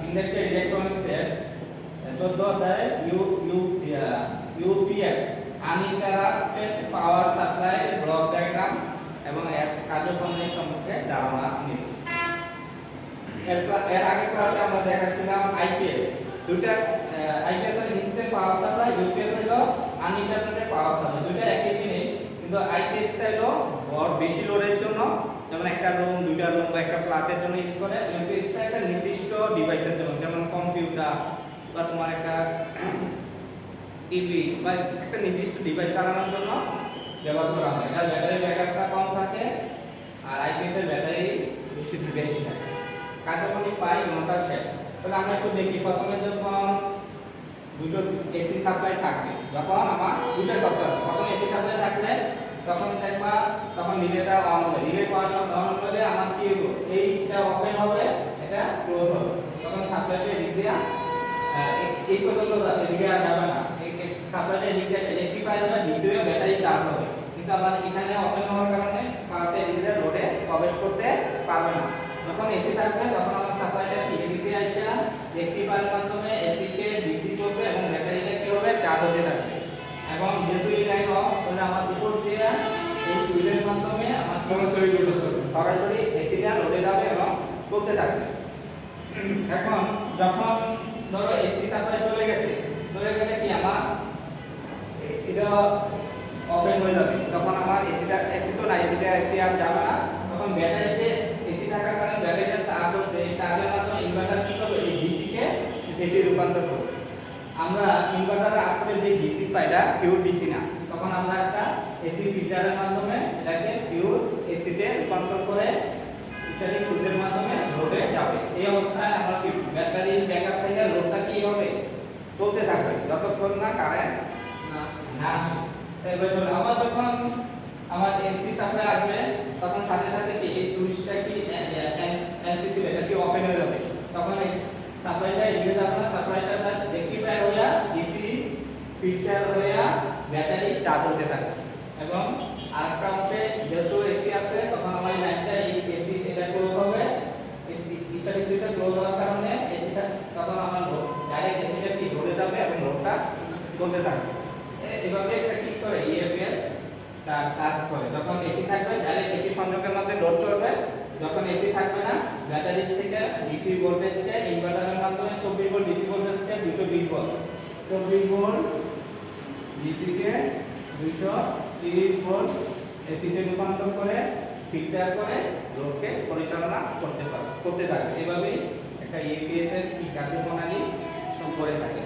Industrial ইলেকট্রনিক্সের 14 অধ্যায়ে UPS uninterrupted power supply block diagram এবং এর কার্যক্রমের সম্পর্কে ধারণা নিব। এর আগে ক্লাসে আমরা দেখাচ্ছিলাম আইপিএস। দুইটা আইপিএস হলো ইনস্ট্যান্ট পাওয়ার সাপ্লাই, ইউপিএস হলো আনইন্টারাপ্টেড পাওয়ার সাপ্লাই। দুইটা একই জিনিস, কিন্তু আইপিএস টা হলো বড় বেশি লোডের জন্য, যেমন একটা রুম, দুইটা রুম বা একটা ফ্ল্যাটের জন্য ইউজ করে। ইউপিএস টা একটা নির্দিষ্ট ডিভাইসের জন্য, যেমন কম্পিউটার বা তোমার একটা টিভি বা একটা নির্দিষ্ট ডিভাইস চালানোর জন্য ব্যবহার করা হয়। এটার ব্যাটারি ব্যাকআপটা কম থাকে আর আইপিএস এর ব্যাটারি বেশি থাকে। কার্যকরী পাই ঘন্টা শেষ। তাহলে আমরা একটু দেখি, প্রথমে যখন দুটো এসি সাপ্লাই থাকবে, যখন আমার দুটো সপ্তাহ তখন এসি সাপ্লাই থাকলে তখন দেখবা তখন রিলেটা অন হবে। রিলে পয়েন্ট অন হলে আমার কি হবে, এইটা ওপেন হবে, এটা ক্লোজ হবে। তখন সাপ্লাইটা এদিক দিয়ে এই পর্যন্ত এদিকে আর যাবে না, এই সাপ্লাইটা এদিক দিয়ে ইলেকট্রিক পাই যাবে, দ্বিতীয় ব্যাটারি চার্জ হবে। কিন্তু আমার এখানে ওপেন হওয়ার কারণে পাওয়ারটা এদিকে লোডে প্রবেশ করতে পারবে না। যখন এসি থাকবে তখন আমার সাপ্লাইটা কি এদিকে আসে ইলেকট্রিক পাইয়ের মাধ্যমে এসি কে ডিসি করবে এবং ব্যাটারিটা কি হবে, চার্জ হতে থাকবে। এবং যেহেতু এই লাইন অফ, তাহলে আমার উপর দিয়ে এই সুইচের মাধ্যমে আমার সরাসরি এসিটা লোডে যাবে এবং চলতে থাকবে। এখন যখন ধরো এসি সাপ্লাই চলে গেলে কি আমার এটা ওপেন হয়ে যাবে। তখন আমার এসি তো না, এসিটা এসি আর যাবে না। তখন ব্যাটারিতে এসি থাকার কারণে ব্যাটারিটা চার্জ হচ্ছে, এই চার্জের মাধ্যমে ইনভার্টার কি করবে, এই ডিসি কে এসি রূপান্তর করবে। আমরা ইনভার্টারের আসলে যে ডিসি পাইটা পিওর ডিসি না, তখন আমরা একটা এসি ফিল্টারের মাধ্যমে এটাকে পিওর এসিতে রূপান্তর করে ইলেকট্রিক সুইচের মাধ্যমে লোডে যাবে। এই অবস্থায় আমরা কি ব্যাটারি ব্যাকআপ থেকে লোডটা কি হবে, চলতে থাকবে যতক্ষণ না কারেন্ট না আসে। এবার আবার যখন আমার এসি সাপ্লাই আসবে, তখন সাথে সাথে কি এই সুইচটা কি এনসিসি এটা কি ওপেন হয়ে যাবে। তখন এই সাপ্লাইটা এদিকে যাবে না, সাপ্লাইটা রেক্টিফায়ার হয়ে ডিসি ফিল্টার হয়ে ব্যাটারি চার্জ হতে থাকে। এবং আরেকটা অংশে যেহেতু এসি আছে, তখন আমার লাইনটা এই এসি এটা ক্লোজ হবে, স্টার্টিং সুইচটা ক্লোজ হওয়ার কারণে এসিটা তখন আমার ডাইরেক্ট এসিটা কি ধরে যাবে এবং লোডটা চলতে থাকবে। এভাবে একটা কি করে ইএফএস তার কাজ করে। যখন এসি থাকবে ডাইরেক্ট এসি সংযোগের মধ্যে লোড চলবে, যখন এসি থাকবে না ব্যাটারি থেকে ডিসি ভোল্টেজকে ইনভার্টারের মাধ্যমে 24 ভোল্ট ডিসি ভোল্টেজকে 220 ভোল্ট 24 ভোল্ট ডিসি কে 230 ভোল্ট এসি তে রূপান্তর করে ফিল্টার করে লোডকে পরিচালনা করতে থাকবে। এভাবেই একটা ইএফএস এর কি কার্যপ্রণালী সম্পর্কে থাকে।